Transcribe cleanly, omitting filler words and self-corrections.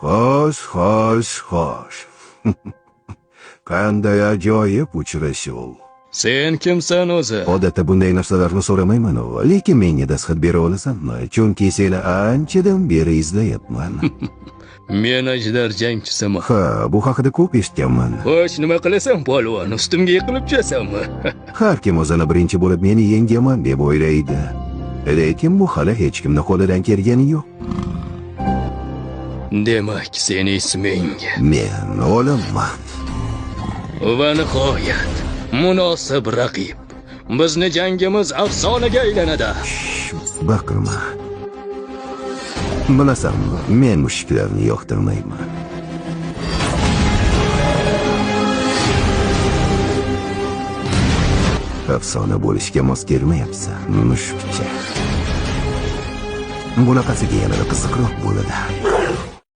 Xo'sh. Qanday ajoyib uchrashuv. Sen kimsan o'zi? Odatda bunday narsalarni so'ramayman, lekin menga dastxat bera olasanmi? Chunki seni anchadan beri izlayapman. Men ajdar jangchisiman. Ha, bu haqida ko'p eshitganman. Xo'sh, nima qilasan, polvon? Ustimga yiqilib tushasanmi? Har kim o'zini birinchi bo'lib meni yengaman deb o'ylaydi. Lekin bu hali hech kimning qo'lidan kelgani yo'q. Demak, seni isming. Men o'limman. Va nihoyat, munosib raqib. Bizni jangimiz afsonaga aylanadi. Baqirma. Bilasanmi, men mushuklarni yoqtirmayman. Afsona bo'lishga mos kelmayapsan, mushukcha. Bunaqasiga yanada qiziqroq bo'ladi.